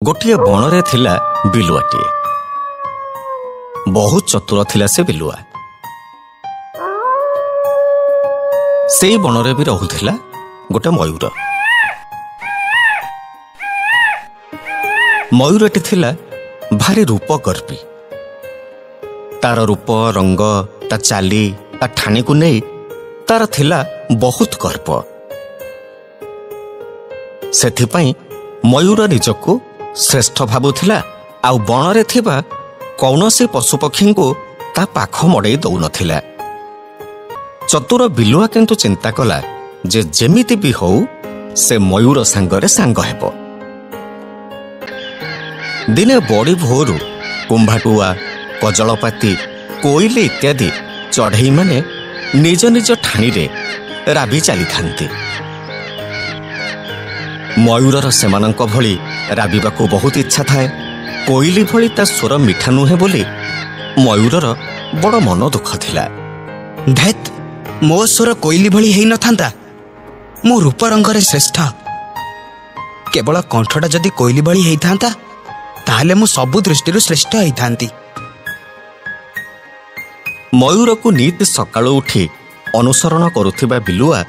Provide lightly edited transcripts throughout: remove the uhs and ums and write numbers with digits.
गोटे बणरे थिला बिलुआटीए। बहुत चतुर थिला से बिलुआ। से बणरे भी रहुथिला गोटे मयूर। मयूरटी थिला भारी रूप गर्वी। तार रूप रंग ता चाली ता ठाणी को नहीं तार थिला बहुत गर्व। सेथिपाई मयूर निजको श्रेष्ठ भावुथिला आउ बणरे थिबा कौनसी पशुपक्षी को ता पाख मड़े दौ नथिला। चतुर बिलुआ किंतु चिंता कला जे जेमिति भी हो से मयूर सांगरे सांग हेबो। दिने बड़ी भोरु कुंभाटुआ कजलपाती कोइली इत्यादि चढ़ई माने निज निज ठाणी रे राबी चली थांती। मयूरर सेमानंक भली राबिबाकू बहुत इच्छा थाए। कोइली भली ता स्वर मिठा नुहे बोली मयूरर बड़ मन दुख थिला। धैत मो स्वर कोइली भली हेई न थांता। मो रूप रंगरे श्रेष्ठ। केवल कंठटा जदि कोइली भली हेई थांता ताहले मु सबु दृष्टिरु श्रेष्ठ हेई थांती। मयूर को नीति सकाळु उठी अनुसरण करुथिबा बिलुआ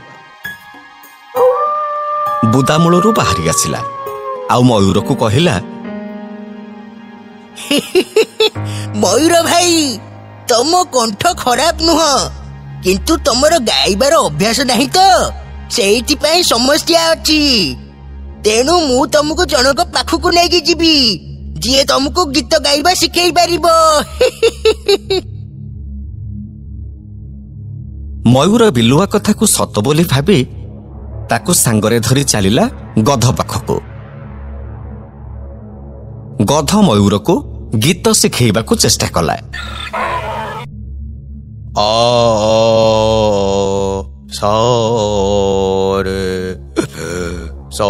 बुदामूलरू बाहरी आसिला। आउ मयूर को कहिला, मयूर भाई तुम कंठ खराब नुह किंतु तुमर गाइबार अभ्यास नहीं तो सेइथिपाई समस्या अछि। तेणु मु तुमको जनक पाखकु नेकी जीवी जी तुमको गीत गाइबा सिखै पारिबो। मयूर बिलुआ कथा को सत बोली भाबी ताकू सांगरे धरी चलिला गध पाखकू। गध मयूर को गीत शिखेबा को चेष्टा कला। आ सा रे सा।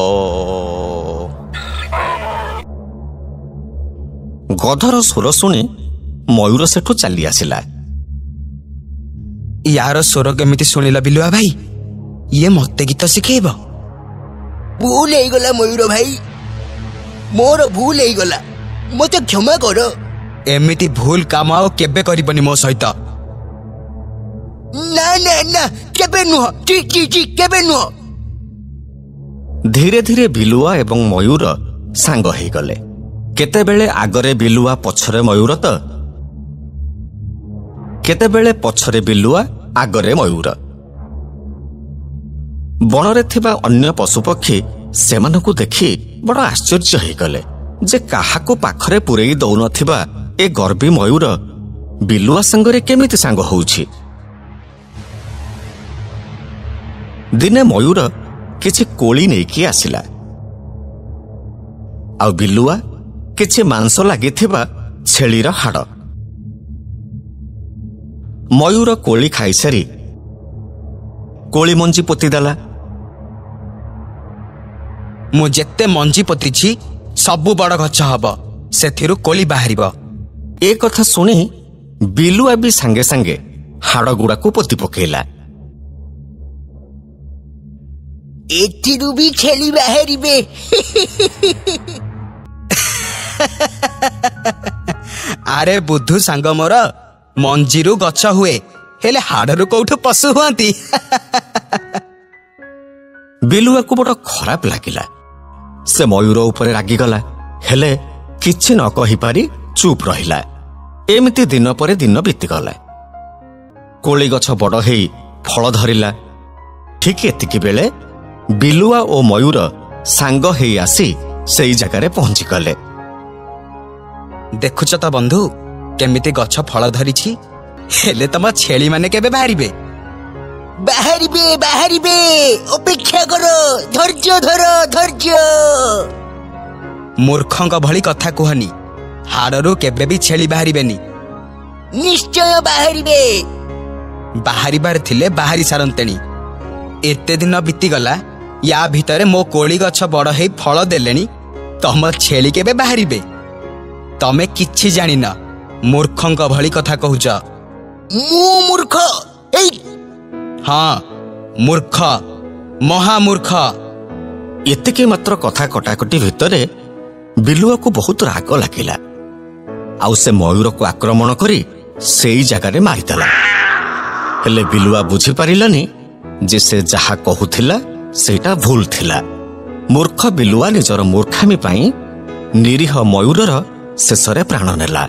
गधर स्वर शुणी मयूर सेठू चली आसिला। यार स्वर केमिति सुनिला बिलुआ भाई? ये मते गीत शिखेब? भूल हो गला मयूर भाई, मोर भूल हो गला, मते क्षमा कर। एमिति भूल काम आओ केबे करिबनी मो सहित। ना ना ना केबे नुह, जी जी जी केबे नुह। धीरे धीरे बिलुआ एवं मयूर सांग हो गले। केतेबेले आगरे बिलुआ पछरे मयूर तो केतेबेले पछरे बिलुआ आगरे मयूर। बणरे थिबा अन्य पशुपक्षी सेमानकु देखि बड़ आश्चर्य हो गले जे काहाको पाखरे पुरई दौ नथिबा ए गर्वी मयूर बिलुआ संगरे केमिति सांग होउछि। दिने मयूर किछि कोली नेकी आसिला। आ बिलुआ किछि मांस लागिथिबा छेलीर हाड़। मयूर कोली खाइसारी कोली मंजी पोती देला। मु जेते मंजी पोतीछि सबु बड़ गछ हब, सेथिरु कोली बाहरिबो। ए कथा सुनी बिलुआ भी सांगे सांगे हाड़ गुड़ा को पोती पकेला। एथिरु भी छेली बाहरिबे। अरे बुद्धू सांग मोर, मंजीरु गछ हुए हेले हाड़रू कोठु पशु हुआंती। बिलुआ को बड़ खराब लागिला। से मयूर उपरे रागिगला हेले किछि न कहि पारी चुप रहिला। एमिति दिन परे दिन बीतीगला। कोली गछ बड़ हेई फल धरिला। ठीक एतिकी बेले बिलुआ ओ मयूर सांग हेई आसी सेई जगारे पहुंची गले। देखुच त बंधु केमिति गछ फल धरिछि, हेले तम छेली माने केबे बाहरिबे? बाहरिबे बाहरिबे, अपेक्षा करो, धैर्य धर धैर्य। मूर्खंक भली कथा कुहनी। हाड़रू केबे भी छेली बाहरिबेनी। निश्चय बाहरिबे। बाहरिबार थिले बाहरी सारंतेनी। एते दिन बीतीगला, या भितरे मो कोली गछ बड़ हेई फल देलेनी, तम छेली केबे बाहरिबे? तमे किछि जानिन, मूर्खंक भली कथा कहूच। मु मूर्ख? हाँ मूर्ख, महामूर्ख। एतिके मात्र कथा कटाकटी भितरे ବିଲୁଆକୁ ବହୁତ ରାଗ ଲାଗିଲା। ଆଉ ସେ ମୟୂରକୁ ଆକ୍ରମଣ କରି ସେଇ ଜାଗାରେ ମାରିଦେଲା। ହେଲେ ବିଲୁଆ ବୁଝିପାରିଲାନି ଯେ ସେ ଯାହା କହୁଥିଲା ସେଇଟା ଭୁଲ ଥିଲା। ମୂର୍ଖ ବିଲୁଆ ନିଜର ମୂର୍ଖାମି ପାଇଁ ନିରୀହ ମୟୂରର ଶେଷରେ ପ୍ରାଣ ନେଲା।